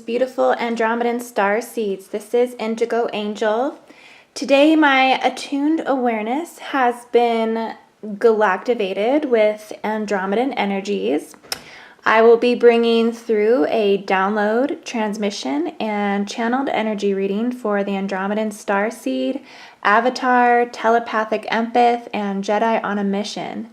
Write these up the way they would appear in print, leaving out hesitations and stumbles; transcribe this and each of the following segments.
beautiful Andromedan star seeds. This is IndigoAngel. Today my attuned awareness has been galactivated with Andromedan energies. I will be bringing through a download, transmission, and channeled energy reading for the Andromedan starseed, Avatar, Telepathic Empath, and Jedi on a Mission.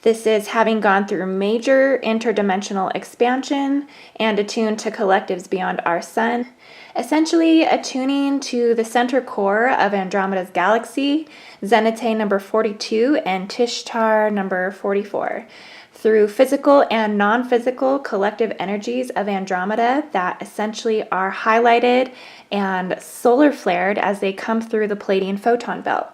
This is having gone through major interdimensional expansion and attuned to collectives beyond our sun, essentially attuning to the center core of Andromeda's galaxy, Zenithé number 42 and Tishtar number 44, through physical and non-physical collective energies of Andromeda that essentially are highlighted and solar flared as they come through the Pleiadian photon belt.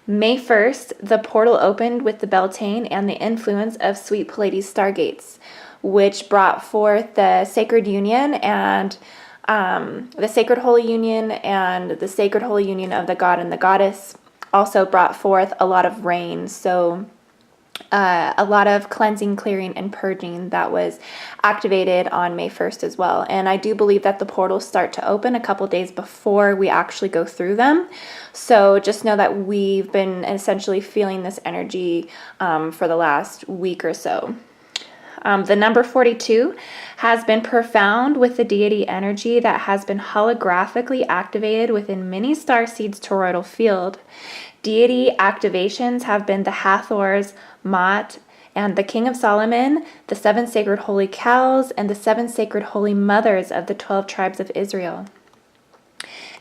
May 1st, the portal opened with the Beltane and the influence of sweet Pleiades stargates, which brought forth the sacred union and the sacred holy union and the sacred holy union of the god and the goddess. Also brought forth a lot of rain, so a lot of cleansing, clearing, and purging that was activated on May 1st as well. And I do believe that the portals start to open a couple days before we actually go through them. So just know that we've been essentially feeling this energy for the last week or so. The number 42 has been profound with the deity energy that has been holographically activated within many starseeds' toroidal field. Deity activations have been the Hathors, Ma'at, and the King of Solomon, the 7 sacred holy cows, and the 7 sacred holy mothers of the 12 tribes of Israel.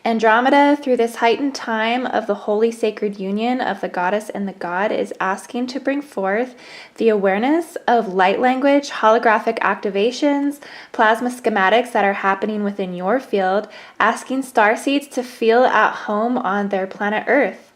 Andromeda, through this heightened time of the holy sacred union of the goddess and the god, is asking to bring forth the awareness of light language, holographic activations, plasma schematics that are happening within your field, asking starseeds to feel at home on their planet Earth.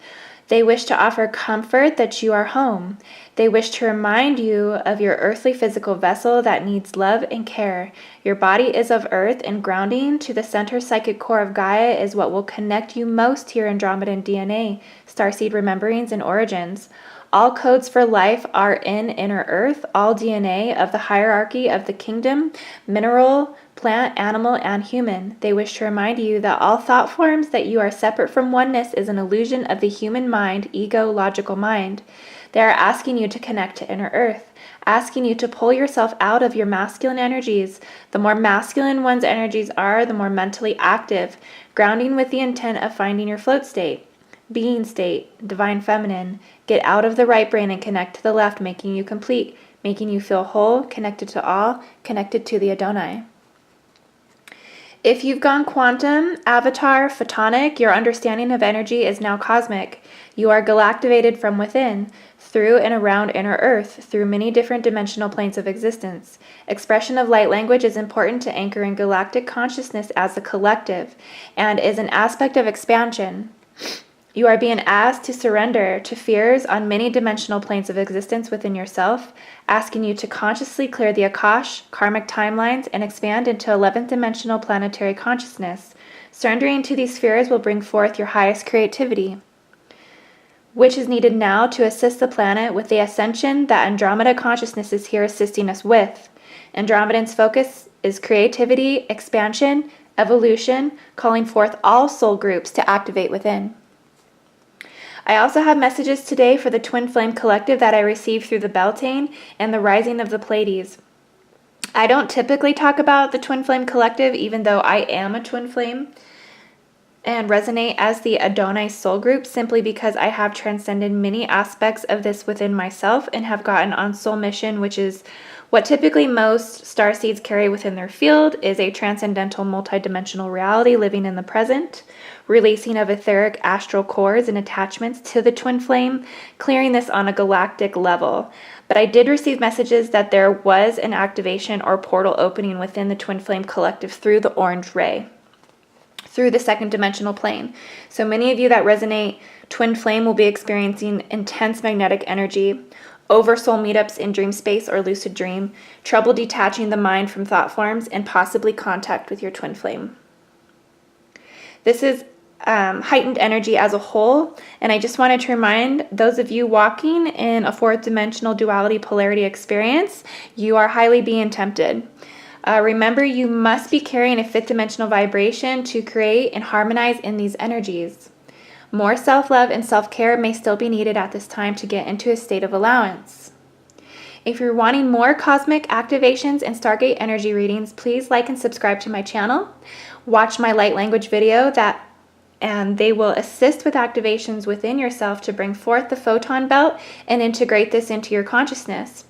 They wish to offer comfort that you are home. They wish to remind you of your earthly physical vessel that needs love and care. Your body is of earth, and grounding to the center psychic core of Gaia is what will connect you most to your Andromedan DNA, starseed rememberings, and origins. All codes for life are in inner earth, all DNA of the hierarchy of the kingdom, mineral, plant, animal, and human. They wish to remind you that all thought forms that you are separate from oneness is an illusion of the human mind, ego, logical mind. They are asking you to connect to inner earth, asking you to pull yourself out of your masculine energies. The more masculine one's energies are, the more mentally active, grounding with the intent of finding your float state, being state, divine feminine. Get out of the right brain and connect to the left, making you complete, making you feel whole, connected to all, connected to the Adonai. If you've gone quantum, avatar, photonic, your understanding of energy is now cosmic. You are galactivated from within, through and around inner earth, through many different dimensional planes of existence. Expression of light language is important to anchor in galactic consciousness as a collective, and is an aspect of expansion. You are being asked to surrender to fears on many dimensional planes of existence within yourself, asking you to consciously clear the Akash, karmic timelines, and expand into 11th dimensional planetary consciousness. Surrendering to these fears will bring forth your highest creativity, which is needed now to assist the planet with the ascension that Andromeda consciousness is here assisting us with. Andromedan's focus is creativity, expansion, evolution, calling forth all soul groups to activate within. I also have messages today for the Twin Flame Collective that I received through the Beltane and the Rising of the Pleiades. I don't typically talk about the Twin Flame Collective, even though I am a Twin Flame and resonate as the Adonai soul group, simply because I have transcended many aspects of this within myself and have gotten on soul mission, which is what typically most starseeds carry within their field, is a transcendental multidimensional reality living in the present, releasing of etheric astral cores and attachments to the twin flame, clearing this on a galactic level. But I did receive messages that there was an activation or portal opening within the Twin Flame Collective through the orange ray, through the second dimensional plane. So many of you that resonate Twin Flame will be experiencing intense magnetic energy, oversoul meetups in dream space or lucid dream, trouble detaching the mind from thought forms, and possibly contact with your twin flame. This is heightened energy as a whole, and I just wanted to remind those of you walking in a fourth dimensional duality polarity experience, you are highly being tempted. Remember, you must be carrying a fifth dimensional vibration to create and harmonize in these energies. More self-love and self-care may still be needed at this time to get into a state of allowance. If you're wanting more cosmic activations and Stargate energy readings, please like and subscribe to my channel. Watch my light language video and they will assist with activations within yourself to bring forth the photon belt and integrate this into your consciousness.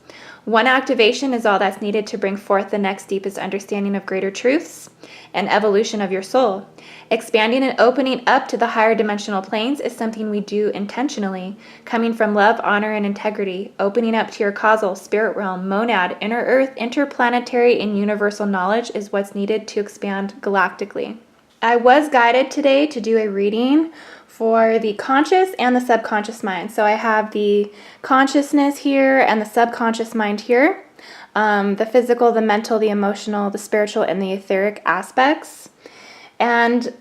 One activation is all that's needed to bring forth the next deepest understanding of greater truths and evolution of your soul. Expanding and opening up to the higher dimensional planes is something we do intentionally, coming from love, honor, and integrity. Opening up to your causal, spirit realm, monad, inner earth, interplanetary, and universal knowledge is what's needed to expand galactically. I was guided today to do a reading for the conscious and the subconscious mind. So I have the consciousness here and the subconscious mind here. The physical, the mental, the emotional, the spiritual, and the etheric aspects. And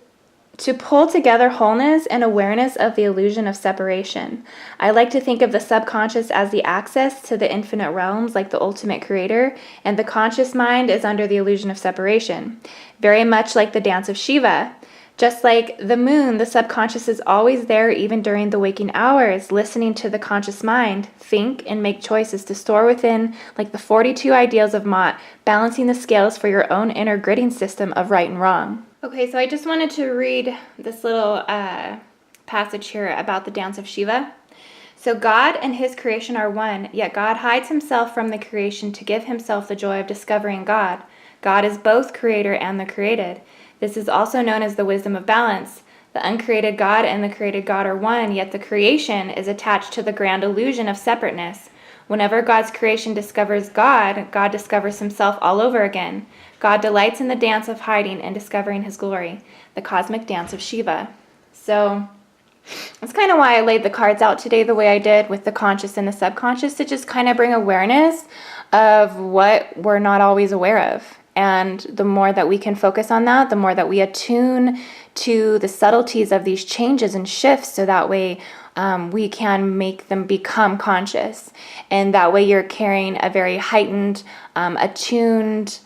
to pull together wholeness and awareness of the illusion of separation. I like to think of the subconscious as the access to the infinite realms, like the ultimate creator, and the conscious mind is under the illusion of separation. Very much like the Dance of Shiva. Just like the moon, the subconscious is always there even during the waking hours, listening to the conscious mind, think and make choices to store within, like the 42 ideals of Mott, balancing the scales for your own inner gridding system of right and wrong. Okay, so I just wanted to read this little passage here about the Dance of Shiva. So God and his creation are one, yet God hides himself from the creation to give himself the joy of discovering God. God is both creator and the created. This is also known as the wisdom of balance. The uncreated God and the created God are one, yet the creation is attached to the grand illusion of separateness. Whenever God's creation discovers God, God discovers himself all over again. God delights in the dance of hiding and discovering his glory, the cosmic dance of Shiva. So that's kind of why I laid the cards out today the way I did with the conscious and the subconscious, to just kind of bring awareness of what we're not always aware of. And the more that we can focus on that, the more that we attune to the subtleties of these changes and shifts, so that way we can make them become conscious. And that way you're carrying a very heightened, attuned,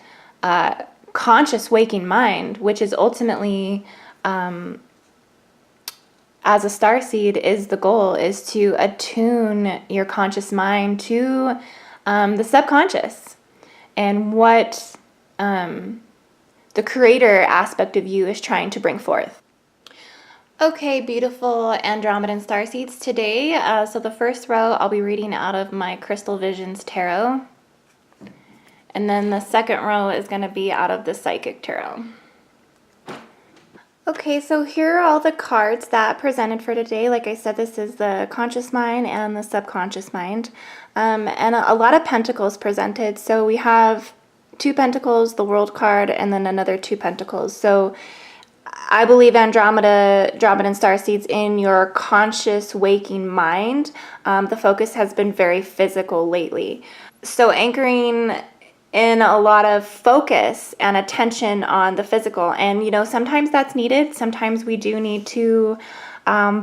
conscious waking mind, which is ultimately, as a starseed, is the goal, is to attune your conscious mind to the subconscious and what the creator aspect of you is trying to bring forth. Okay, beautiful Andromedan starseeds, today, so the first row I'll be reading out of my Crystal Visions Tarot. And then the second row is going to be out of the Psychic Tarot. Okay, so here are all the cards that presented for today. Like I said, this is the conscious mind and the subconscious mind. And a lot of pentacles presented. So we have 2 pentacles, the world card, and then another 2 pentacles. So I believe Andromedan starseeds, in your conscious waking mind, the focus has been very physical lately. So anchoring in a lot of focus and attention on the physical. And, you know, sometimes that's needed. Sometimes we do need to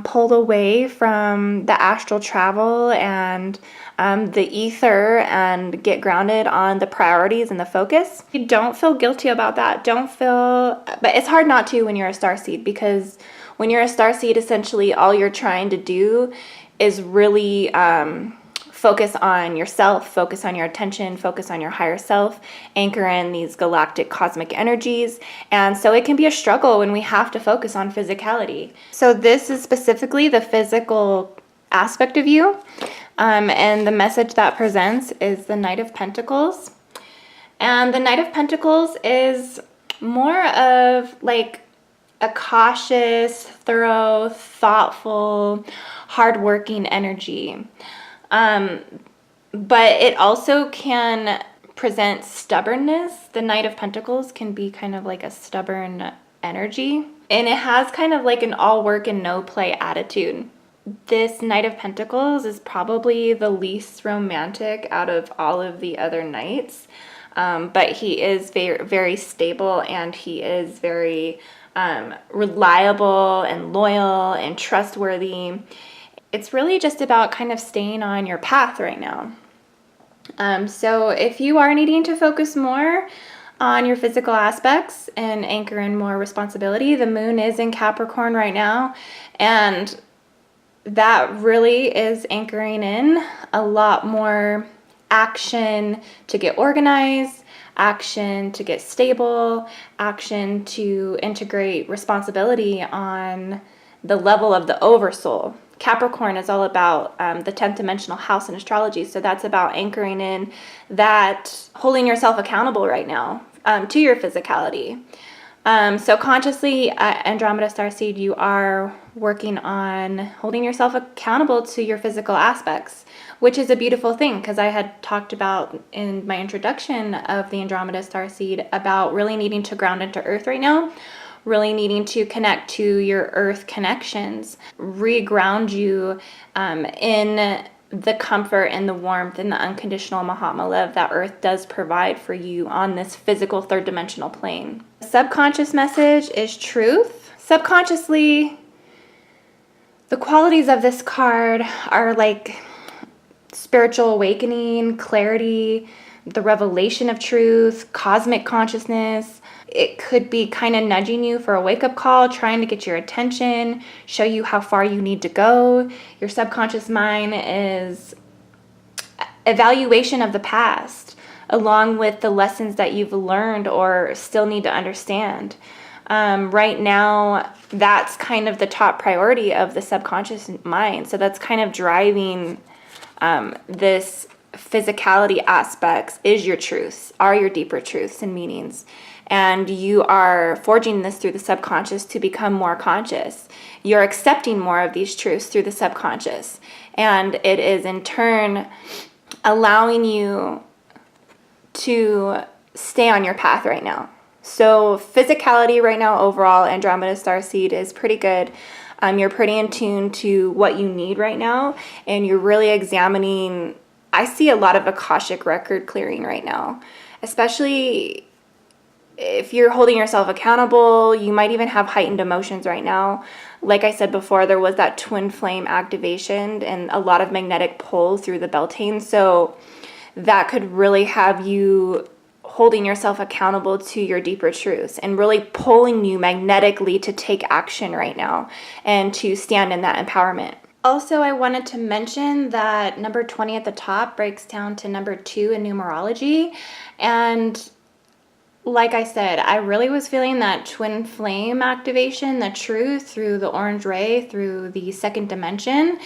pull away from the astral travel and the ether and get grounded on the priorities and the focus. You don't feel guilty about that. But it's hard not to when you're a starseed, because when you're a starseed, essentially all you're trying to do is really focus on yourself, focus on your attention, focus on your higher self, anchor in these galactic cosmic energies. And so it can be a struggle when we have to focus on physicality. So this is specifically the physical aspect of you. And the message that presents is the Knight of Pentacles. And the Knight of Pentacles is more of like a cautious, thorough, thoughtful, hardworking energy. But it also can present stubbornness. The Knight of Pentacles can be kind of like a stubborn energy. And it has kind of like an all work and no play attitude. This Knight of Pentacles is probably the least romantic out of all of the other knights. But he is very, very stable, and he is very reliable and loyal and trustworthy. It's really just about kind of staying on your path right now. So if you are needing to focus more on your physical aspects and anchor in more responsibility. The moon is in Capricorn right now, and that really is anchoring in a lot more action to get organized, action to get stable, action to integrate responsibility on the level of the oversoul. Capricorn is all about the 10th dimensional house in astrology. So that's about anchoring in that, holding yourself accountable right now to your physicality. So consciously, Andromeda StarSEED, you are working on holding yourself accountable to your physical aspects, which is a beautiful thing, because I had talked about in my introduction of the Andromeda StarSEED about really needing to ground into earth right now, really needing to connect to your earth connections, re-ground you in the comfort and the warmth and the unconditional Mahatma love that earth does provide for you on this physical third dimensional plane. The subconscious message is truth. Subconsciously, the qualities of this card are like spiritual awakening, clarity, the revelation of truth, cosmic consciousness. It could be kind of nudging you for a wake-up call, trying to get your attention, show you how far you need to go. Your subconscious mind is evaluation of the past, along with the lessons that you've learned or still need to understand. Right now, that's kind of the top priority of the subconscious mind. So that's kind of driving this physicality aspects is your truths, are your deeper truths and meanings. And you are forging this through the subconscious to become more conscious. You're accepting more of these truths through the subconscious. And it is in turn allowing you to stay on your path right now. So physicality right now overall, Andromeda StarSEED is pretty good. You're pretty in tune to what you need right now. And you're really examining, I see a lot of Akashic record clearing right now. Especially if you're holding yourself accountable, you might even have heightened emotions right now. Like I said before, there was that twin flame activation and a lot of magnetic pull through the Beltane. So that could really have you holding yourself accountable to your deeper truths and really pulling you magnetically to take action right now and to stand in that empowerment. Also, I wanted to mention that number 20 at the top breaks down to number 2 in numerology. And like I said, I really was feeling that twin flame activation, the truth through the orange ray, through the second dimension,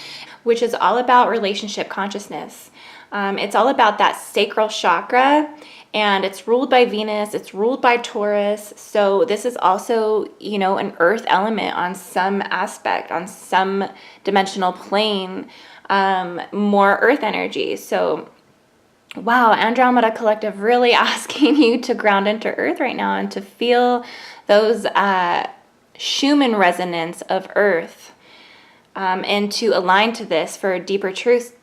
which is all about relationship consciousness. It's all about that sacral chakra, and it's ruled by Venus, it's ruled by Taurus. So this is also, you know, an earth element on some aspect, on some dimensional plane, more earth energy. So wow, Andromeda Collective really asking you to ground into earth right now and to feel those Schumann resonance of earth and to align to this for deeper truth,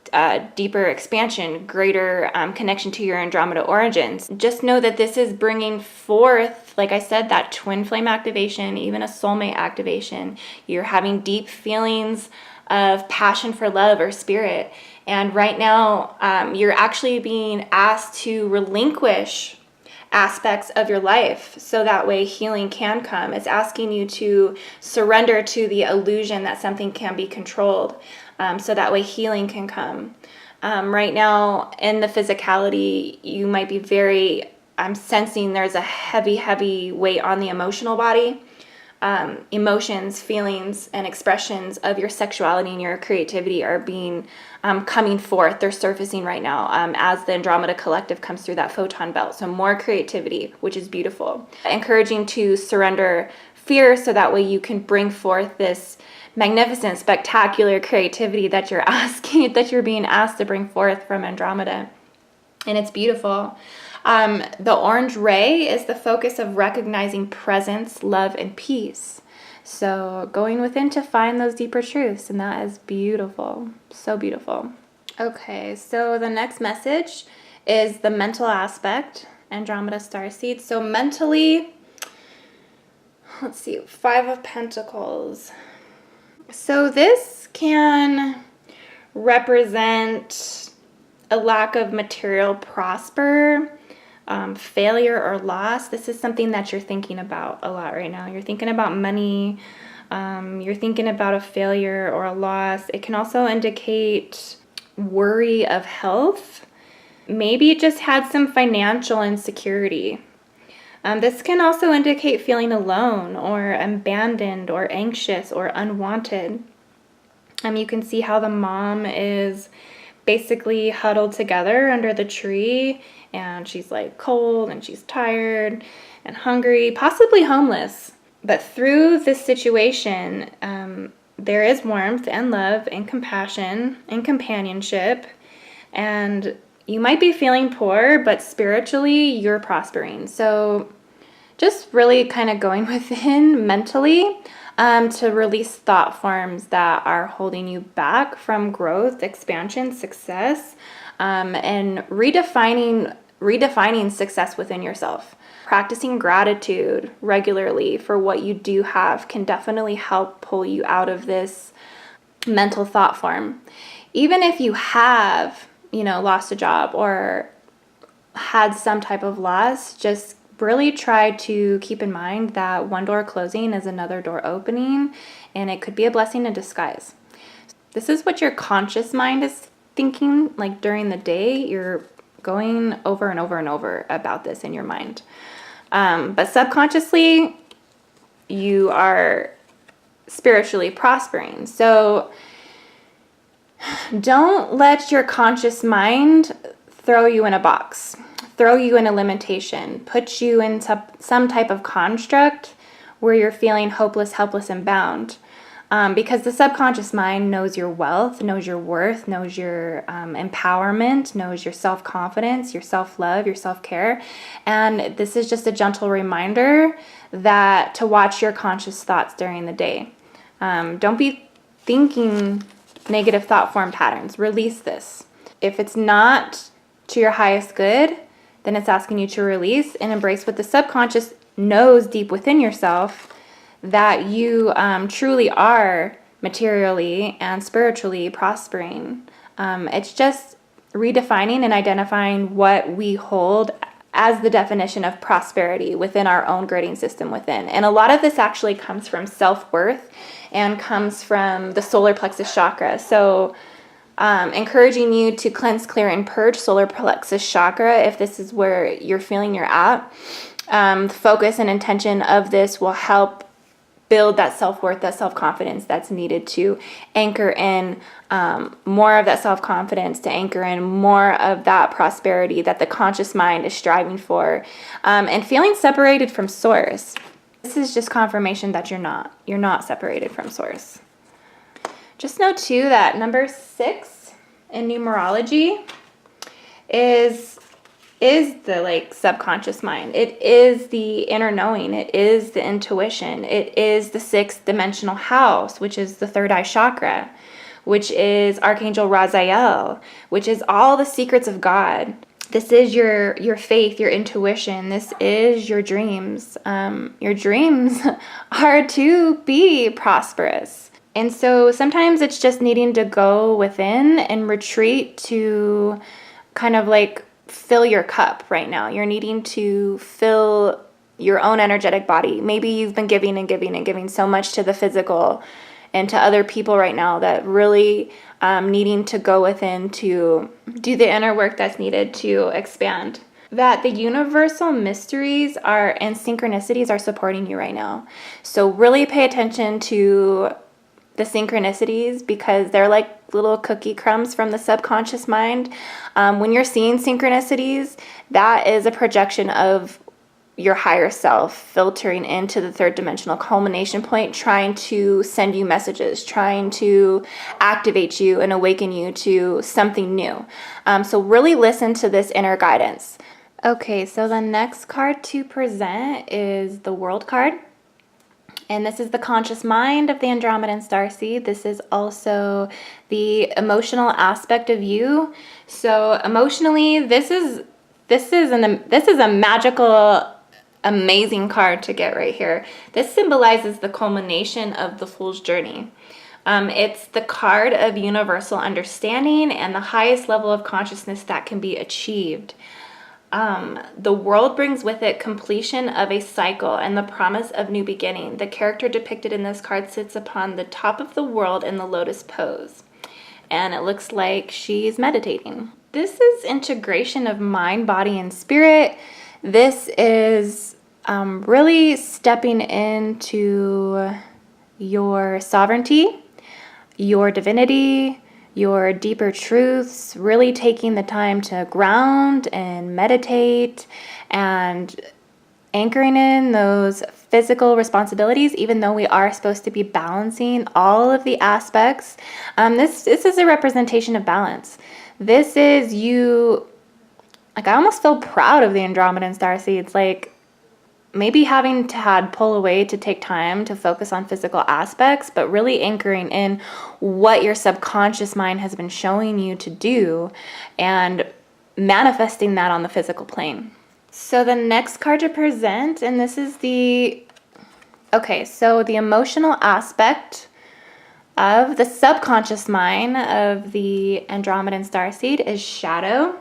deeper expansion, greater connection to your Andromeda origins. Just know that this is bringing forth, like I said, that twin flame activation, even a soulmate activation. You're having deep feelings of passion for love or spirit. And right now, you're actually being asked to relinquish aspects of your life so that way healing can come. It's asking you to surrender to the illusion that something can be controlled so that way healing can come. Right now, in the physicality, you might be I'm sensing there's a heavy weight on the emotional body. Emotions, feelings, and expressions of your sexuality and your creativity are being coming forth. They're surfacing right now as the Andromeda Collective comes through that photon belt. So more creativity, which is beautiful. Encouraging to surrender fear so that way you can bring forth this magnificent, spectacular creativity that you're being asked to bring forth from Andromeda. And it's beautiful. The orange ray is the focus of recognizing presence, love, and peace. So going within to find those deeper truths, and that is beautiful. So beautiful. Okay, so the next message is the mental aspect, Andromeda StarSEED. So mentally, let's see, 5 of Pentacles. So this can represent a lack of material prosper, failure or loss. This is something that you're thinking about a lot right now. You're thinking about money. You're thinking about a failure or a loss. It can also indicate worry of health. Maybe you just had some financial insecurity. This can also indicate feeling alone or abandoned or anxious or unwanted. You can see how the mom is basically huddled together under the tree, and she's like cold and she's tired and hungry, possibly homeless. But through this situation, there is warmth and love and compassion and companionship. And you might be feeling poor, but spiritually you're prospering. So just really kind of going within mentally to release thought forms that are holding you back from growth, expansion, success, and redefining success within yourself. Practicing gratitude regularly for what you do have can definitely help pull you out of this mental thought form. Even if you have, lost a job or had some type of loss, just really try to keep in mind that one door closing is another door opening, and it could be a blessing in disguise. This is what your conscious mind is thinking, like during the day. You're going over and over and over about this in your mind. But subconsciously, you are spiritually prospering. So don't let your conscious mind throw you in a box, throw you in a limitation, put you in some type of construct where you're feeling hopeless, helpless, and bound. Because the subconscious mind knows your wealth, knows your worth, knows your empowerment, knows your self-confidence, your self-love, your self-care. And this is just a gentle reminder that to watch your conscious thoughts during the day. Don't be thinking negative thought form patterns. Release this. If it's not to your highest good, then it's asking you to release and embrace what the subconscious knows deep within yourself, that you truly are materially and spiritually prospering. It's just redefining and identifying what we hold as the definition of prosperity within our own grading system within. And a lot of this actually comes from self-worth and comes from the solar plexus chakra. So encouraging you to cleanse, clear, and purge solar plexus chakra if this is where you're feeling you're at. The focus and intention of this will help build that self-worth, that self-confidence that's needed to anchor in more of that self-confidence, to anchor in more of that prosperity that the conscious mind is striving for, and feeling separated from source. This is just confirmation that you're not separated from source. Just know too that number 6 in numerology is the subconscious mind. It is the inner knowing. It is the intuition. It is the 6th dimensional house, which is the third eye chakra, which is Archangel Raziel, which is all the secrets of God. This is your faith, your intuition. This is your dreams. Your dreams are to be prosperous. And so sometimes it's just needing to go within and retreat to kind of fill your cup right now. You're needing to fill your own energetic body. Maybe you've been giving and giving and giving so much to the physical and to other people right now that really needing to go within to do the inner work that's needed to expand. That the universal mysteries and synchronicities are supporting you right now. So really pay attention to the synchronicities, because they're like little cookie crumbs from the subconscious mind. When you're seeing synchronicities, that is a projection of your higher self filtering into the third dimensional culmination point, trying to send you messages, trying to activate you and awaken you to something new. So really listen to this inner guidance. Okay, so the next card to present is the World card. And this is the conscious mind of the Andromedan starseed. This is also the emotional aspect of you. So emotionally, this is a magical, amazing card to get right here. This symbolizes the culmination of the Fool's journey. It's the card of universal understanding and the highest level of consciousness that can be achieved. The world brings with it completion of a cycle and the promise of new beginning. The character depicted in this card sits upon the top of the world in the lotus pose. And it looks like she's meditating. This is integration of mind, body, and spirit. This is really stepping into your sovereignty, your divinity, your deeper truths, really taking the time to ground and meditate and anchoring in those physical responsibilities, even though we are supposed to be balancing all of the aspects. This is a representation of balance. This is you, like, I almost feel proud of the Andromedan starseeds, like maybe having to had pull away to take time to focus on physical aspects, but really anchoring in what your subconscious mind has been showing you to do and manifesting that on the physical plane. So the next card to present, and this is the emotional aspect of the subconscious mind of the Andromedan starseed is shadow.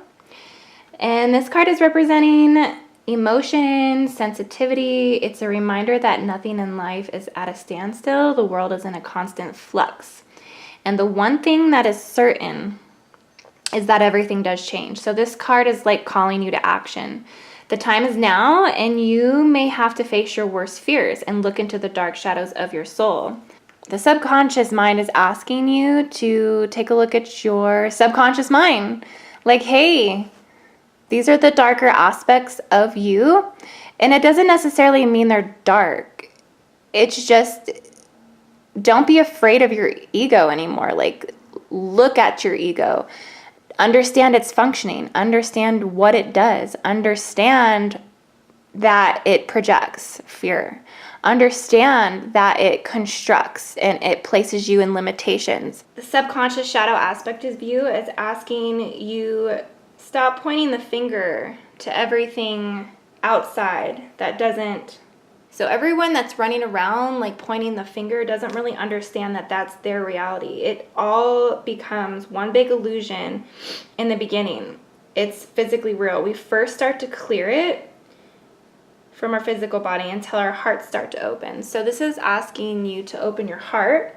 And this card is representing emotion, sensitivity. It's a reminder that nothing in life is at a standstill. The world is in a constant flux. And the one thing that is certain is that everything does change. So this card is like calling you to action. The time is now, and you may have to face your worst fears and look into the dark shadows of your soul. The subconscious mind is asking you to take a look at your subconscious mind. Like, hey, these are the darker aspects of you. And it doesn't necessarily mean they're dark. It's just, don't be afraid of your ego anymore. Like, look at your ego. Understand its functioning. Understand what it does. Understand that it projects fear. Understand that it constructs and it places you in limitations. The subconscious shadow aspect of you is asking you, stop pointing the finger to everything outside that doesn't. So everyone that's running around like pointing the finger doesn't really understand that that's their reality. It all becomes one big illusion in the beginning. It's physically real. We first start to clear it from our physical body until our hearts start to open. So this is asking you to open your heart.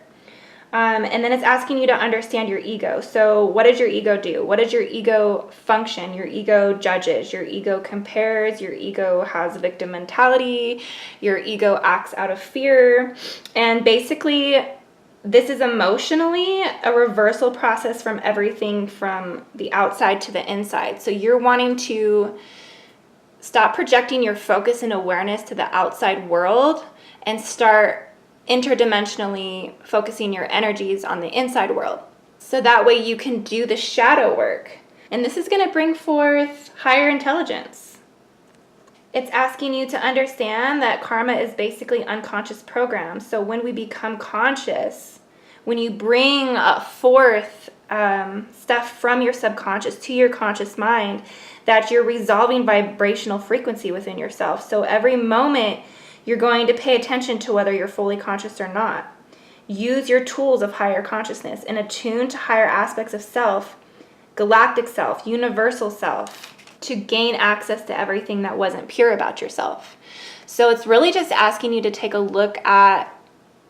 And then it's asking you to understand your ego. So what does your ego do? What does your ego function? Your ego judges, your ego compares, your ego has victim mentality, your ego acts out of fear. And basically, this is emotionally a reversal process from everything from the outside to the inside. So you're wanting to stop projecting your focus and awareness to the outside world and start interdimensionally focusing your energies on the inside world. So that way you can do the shadow work. And this is going to bring forth higher intelligence. It's asking you to understand that karma is basically unconscious programs. So when we become conscious, when you bring forth stuff from your subconscious to your conscious mind, that you're resolving vibrational frequency within yourself. So every moment you're going to pay attention to whether you're fully conscious or not. Use your tools of higher consciousness and attune to higher aspects of self, galactic self, universal self, to gain access to everything that wasn't pure about yourself. So it's really just asking you to take a look at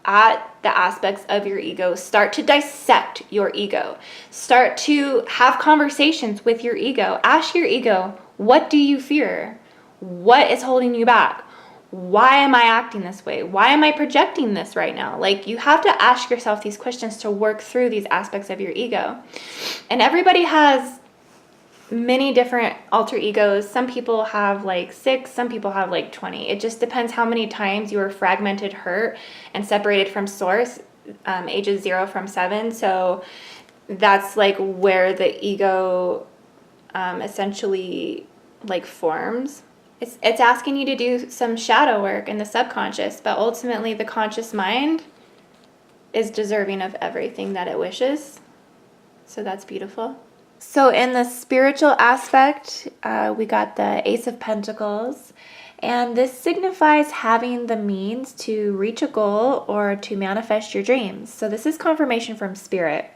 the aspects of your ego. Start to dissect your ego. Start to have conversations with your ego. Ask your ego, what do you fear? What is holding you back? Why am I acting this way? Why am I projecting this right now? Like, you have to ask yourself these questions to work through these aspects of your ego. And everybody has many different alter egos. Some people have like 6, some people have like 20. It just depends how many times you were fragmented, hurt, and separated from source, ages 0 from 7. So that's like where the ego essentially like forms. It's asking you to do some shadow work in the subconscious, but ultimately the conscious mind is deserving of everything that it wishes. So that's beautiful. So in the spiritual aspect, we got the Ace of Pentacles, and this signifies having the means to reach a goal or to manifest your dreams. So this is confirmation from spirit.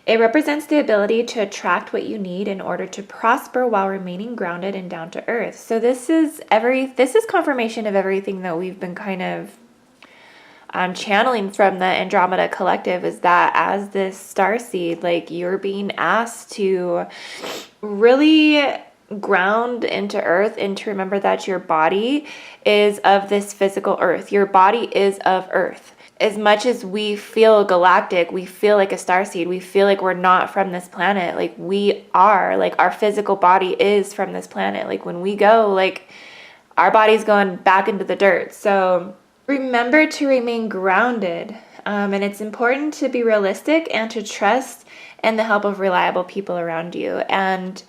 It represents the ability to attract what you need in order to prosper while remaining grounded and down to earth. So this is confirmation of everything that we've been kind of channeling from the Andromeda collective, is that as this starseed, like, you're being asked to really ground into earth and to remember that your body is of this physical earth. Your body is of earth. As much as we feel galactic, we feel like a starseed, we feel like we're not from this planet. Like, we are, like, our physical body is from this planet. Like, when we go, like, our body's going back into the dirt. So remember to remain grounded. And it's important to be realistic and to trust in the help of reliable people around you. And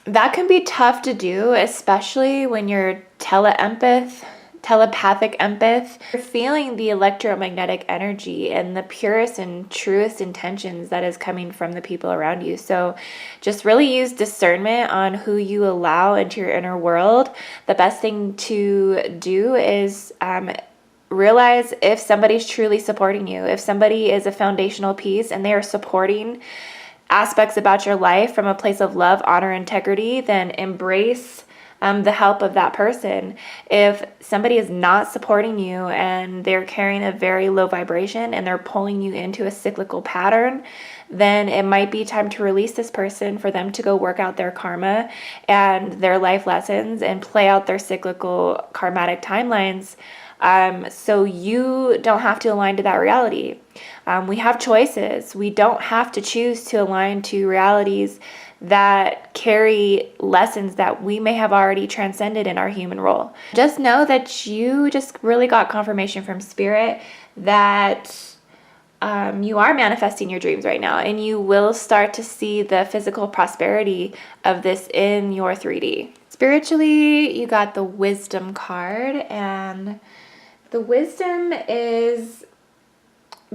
that can be tough to do, especially when you're telepathic empath. You're feeling the electromagnetic energy and the purest and truest intentions that is coming from the people around you. So just really use discernment on who you allow into your inner world. The best thing to do is realize if somebody's truly supporting you. If somebody is a foundational piece and they are supporting aspects about your life from a place of love, honor, integrity, then embrace the help of that person. If somebody is not supporting you and they're carrying a very low vibration and they're pulling you into a cyclical pattern, then it might be time to release this person for them to go work out their karma and their life lessons and play out their cyclical karmatic timelines. So you don't have to align to that reality. We have choices. We don't have to choose to align to realities that carry lessons that we may have already transcended in our human role. Just know that you just really got confirmation from Spirit that you are manifesting your dreams right now, and you will start to see the physical prosperity of this in your 3D. Spiritually, you got the Wisdom card, and the Wisdom is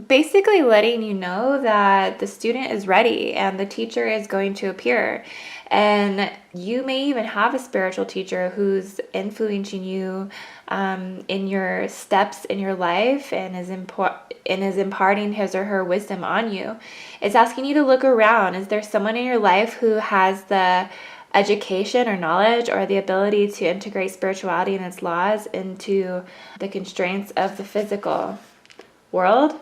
basically letting you know that the student is ready and the teacher is going to appear. And you may even have a spiritual teacher who's influencing you in your steps in your life and is imparting his or her wisdom on you. It's asking you to look around. Is there someone in your life who has the education or knowledge or the ability to integrate spirituality and its laws into the constraints of the physical world?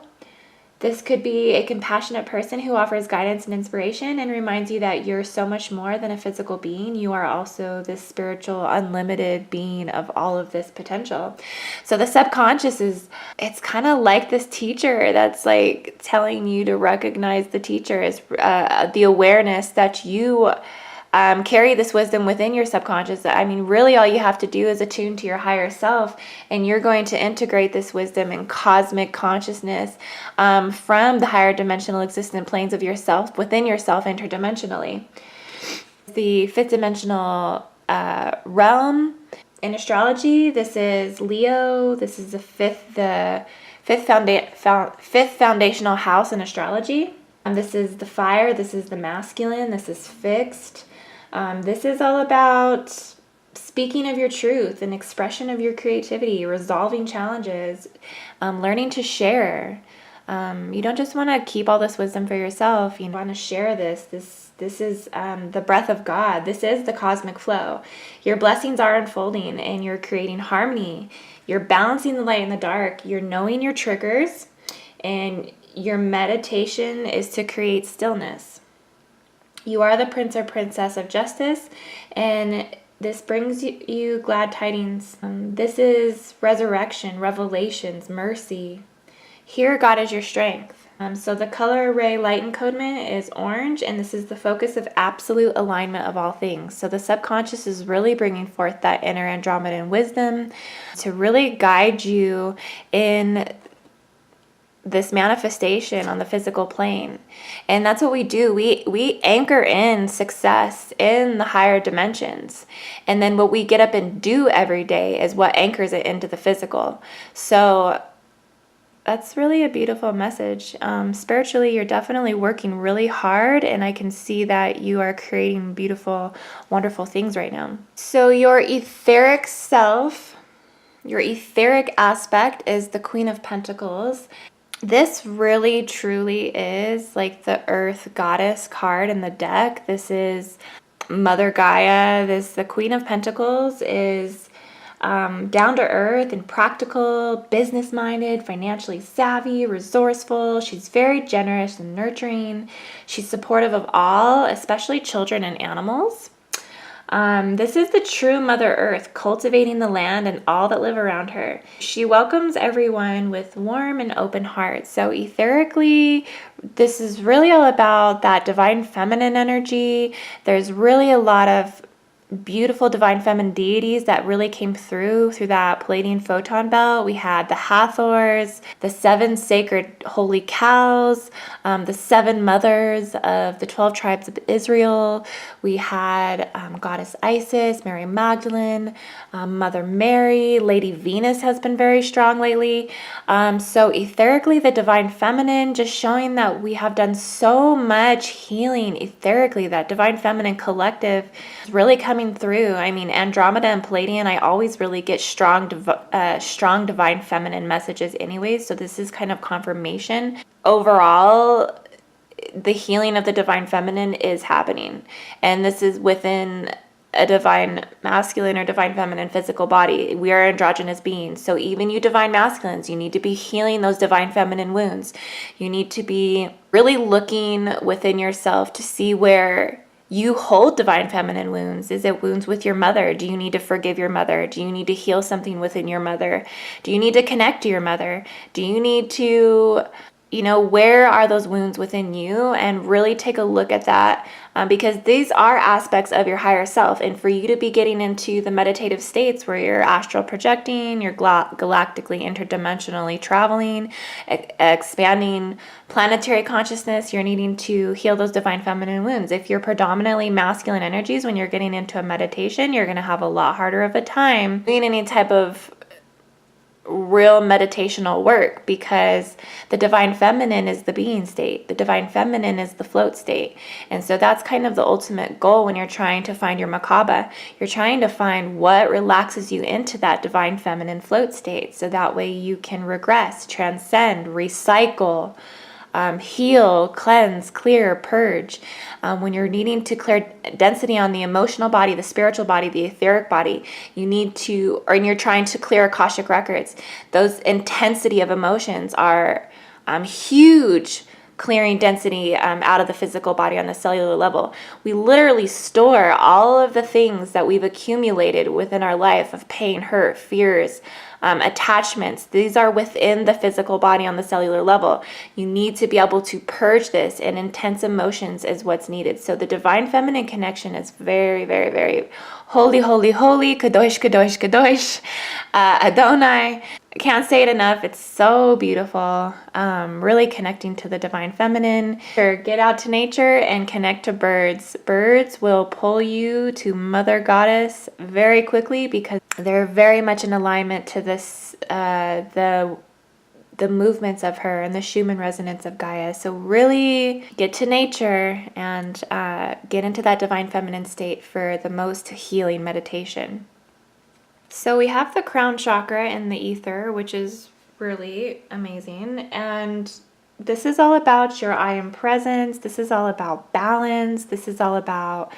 This could be a compassionate person who offers guidance and inspiration and reminds you that you're so much more than a physical being. You are also this spiritual, unlimited being of all of this potential. So the subconscious it's kind of like this teacher that's like telling you to recognize the teacher as the awareness that you carry this wisdom within your subconscious. I mean, really all you have to do is attune to your higher self, and you're going to integrate this wisdom and cosmic consciousness from the higher dimensional existent planes of yourself within yourself interdimensionally. The fifth dimensional realm in astrology, this is Leo. This is the fifth foundational house in astrology. This is the fire. This is the masculine. This is fixed. This is all about speaking of your truth and expression of your creativity, resolving challenges, learning to share. You don't just want to keep all this wisdom for yourself. You want to share this. This is the breath of God. This is the cosmic flow. Your blessings are unfolding and you're creating harmony. You're balancing the light and the dark. You're knowing your triggers, and your meditation is to create stillness. You are the prince or princess of justice, and this brings you glad tidings. This is resurrection, revelations, mercy. Here, God is your strength. So the color array light encodement is orange, and this is the focus of absolute alignment of all things. So the subconscious is really bringing forth that inner Andromedan wisdom to really guide you in this manifestation on the physical plane. And that's what we do. We anchor in success in the higher dimensions. And then what we get up and do every day is what anchors it into the physical. So that's really a beautiful message. Spiritually, you're definitely working really hard, and I can see that you are creating beautiful, wonderful things right now. So your etheric self, your etheric aspect is the Queen of Pentacles. This really truly is like the Earth Goddess card in the deck. This is Mother Gaia. The Queen of Pentacles is down to earth and practical, business minded, financially savvy, resourceful. She's very generous and nurturing. She's supportive of all, especially children and animals. This is the true Mother Earth, cultivating the land and all that live around her. She welcomes everyone with warm and open hearts. So etherically, this is really all about that divine feminine energy. There's really a lot of beautiful divine feminine deities that really came through that Palladian photon belt. We had the Hathors, the 7 sacred holy cows, the 7 mothers of the 12 tribes of Israel. We had Goddess Isis, Mary Magdalene, Mother Mary, Lady Venus has been very strong lately. So etherically, the divine feminine, just showing that we have done so much healing etherically. That divine feminine collective is really coming through. I mean, Andromeda and Palladian, I always really get strong divine feminine messages anyways. So this is kind of confirmation. Overall, the healing of the divine feminine is happening. And this is within a divine masculine or divine feminine physical body. We are androgynous beings. So even you divine masculines, you need to be healing those divine feminine wounds. You need to be really looking within yourself to see where you hold divine feminine wounds. Is it wounds with your mother? Do you need to forgive your mother? Do you need to heal something within your mother? Do you need to connect to your mother? Do you need to, where are those wounds within you? And really take a look at that, because these are aspects of your higher self. And for you to be getting into the meditative states where you're astral projecting, you're galactically, interdimensionally traveling, expanding planetary consciousness, you're needing to heal those divine feminine wounds. If you're predominantly masculine energies, when you're getting into a meditation, you're going to have a lot harder of a time doing any type of real meditational work, because the divine feminine is the being state. The divine feminine is the float state. And so that's kind of the ultimate goal when you're trying to find your Makaba. You're trying to find what relaxes you into that divine feminine float state. So that way you can regress, transcend, recycle, heal, cleanse, clear, purge. When you're needing to clear density on the emotional body, the spiritual body, the etheric body, and you're trying to clear Akashic records. Those intensity of emotions are huge, clearing density out of the physical body on the cellular level. We literally store all of the things that we've accumulated within our life of pain, hurt, fears, attachments. These are within the physical body on the cellular level. You need to be able to purge this, and intense emotions is what's needed. So the divine feminine connection is very, very, very holy, holy, holy, kadosh, kadosh, kadosh, Adonai. I can't say it enough. It's so beautiful. Really connecting to the divine feminine. Get out to nature and connect to birds. Birds will pull you to Mother Goddess very quickly, because they're very much in alignment to this, the movements of her and the Schumann resonance of Gaia. So really get to nature and get into that divine feminine state for the most healing meditation. So we have the crown chakra in the ether, which is really amazing. And this is all about your I am presence. This is all about balance. This is all about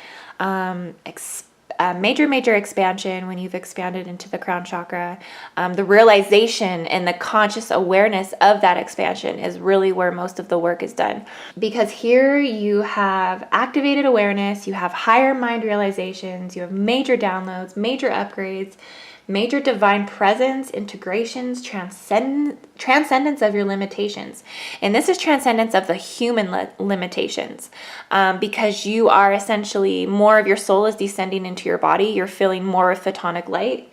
major expansion when you've expanded into the crown chakra. The realization and the conscious awareness of that expansion is really where most of the work is done. Because here you have activated awareness, you have higher mind realizations, you have major downloads, major upgrades, major divine presence, integrations, transcendence of your limitations. And this is transcendence of the human limitations, because you are essentially, more of your soul is descending into your body. You're feeling more of photonic light.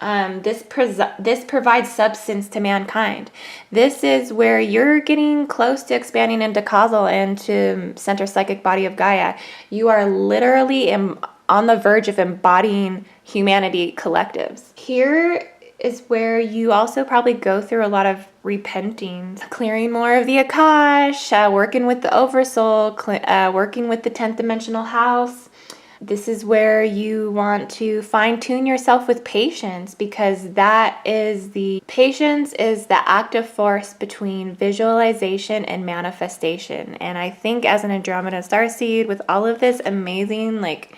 This provides substance to mankind. This is where you're getting close to expanding into causal and to center psychic body of Gaia. You are literally on the verge of embodying humanity collectives. Here is where you also probably go through a lot of repenting, clearing more of the Akash, working with the oversoul, working with the 10th dimensional house, This is where you want to fine-tune yourself with patience, because that is the patience is the active force between visualization and manifestation. And I think as an Andromeda starseed, with all of this amazing like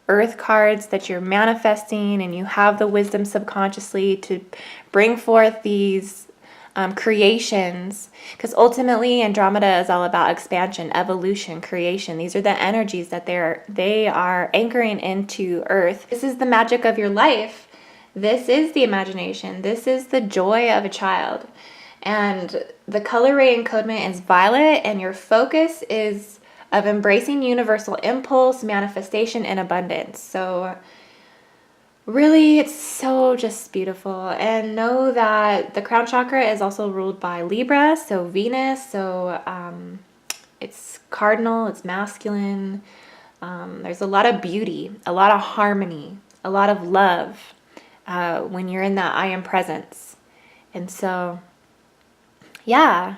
earth cards that you're manifesting, and you have the wisdom subconsciously to bring forth these creations, because ultimately Andromeda is all about expansion, evolution, creation. These are the energies that they are anchoring into earth. This is the magic of your life. This is the imagination. This is the joy of a child. And the color ray encodement is violet, and your focus is of embracing universal impulse, manifestation, and abundance. So really, it's so just beautiful. And know that the crown chakra is also ruled by Libra, so Venus. So it's cardinal, it's masculine. There's a lot of beauty, a lot of harmony, a lot of love when you're in that I am presence. And so, yeah,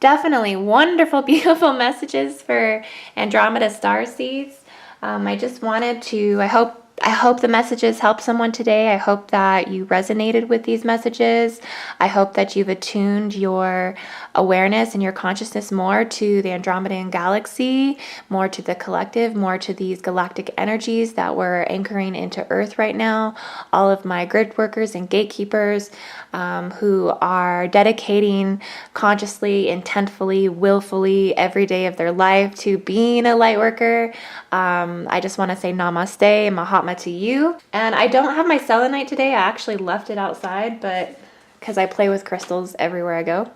definitely wonderful, beautiful messages for Andromeda starseeds. I just wanted to, I hope the messages helped someone today. I hope that you resonated with these messages. I hope that you've attuned your awareness and your consciousness more to the Andromedan galaxy, more to the collective, more to these galactic energies that we're anchoring into Earth right now. All of my grid workers and gatekeepers who are dedicating consciously, intentfully, willfully every day of their life to being a light worker. I just want to say namaste, Mahatma to you. And I don't have my selenite today. I actually left it outside, but because I play with crystals everywhere I go.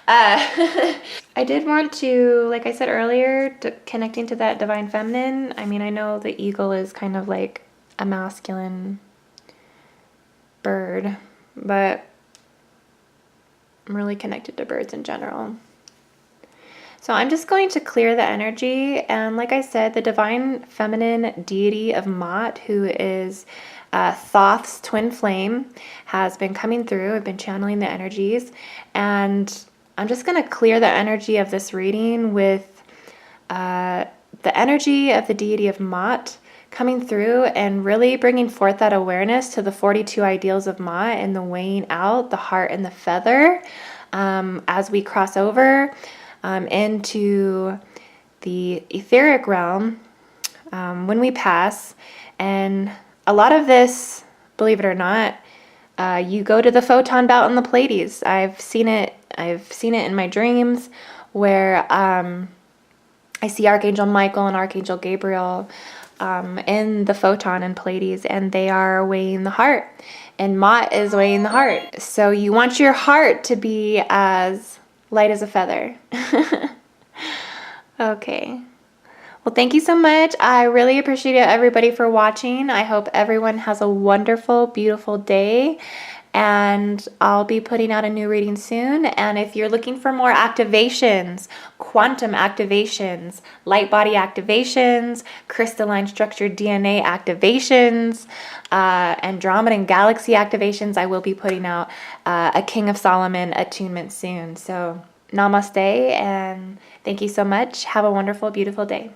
I did want to, like I said earlier, connecting to that divine feminine. I mean, I know the eagle is kind of like a masculine bird, but I'm really connected to birds in general. So I'm just going to clear the energy. And like I said, the divine feminine deity of Ma'at, who is Thoth's twin flame, has been coming through. I've been channeling the energies. And I'm just going to clear the energy of this reading with the energy of the deity of Ma'at coming through and really bringing forth that awareness to the 42 ideals of Ma'at and the weighing out, the heart and the feather as we cross over into the etheric realm when we pass. And a lot of this, believe it or not, you go to the photon belt in the Pleiades. I've seen it in my dreams where I see Archangel Michael and Archangel Gabriel in the photon and Pleiades, and they are weighing the heart, and Ma'at is weighing the heart. So you want your heart to be as light as a feather. Okay. Well, thank you so much. I really appreciate everybody for watching. I hope everyone has a wonderful, beautiful day. And I'll be putting out a new reading soon. And if you're looking for more activations, quantum activations, light body activations, crystalline structured DNA activations, Andromedan galaxy activations, I will be putting out a King of Solomon attunement soon. So namaste, and thank you so much. Have a wonderful, beautiful day.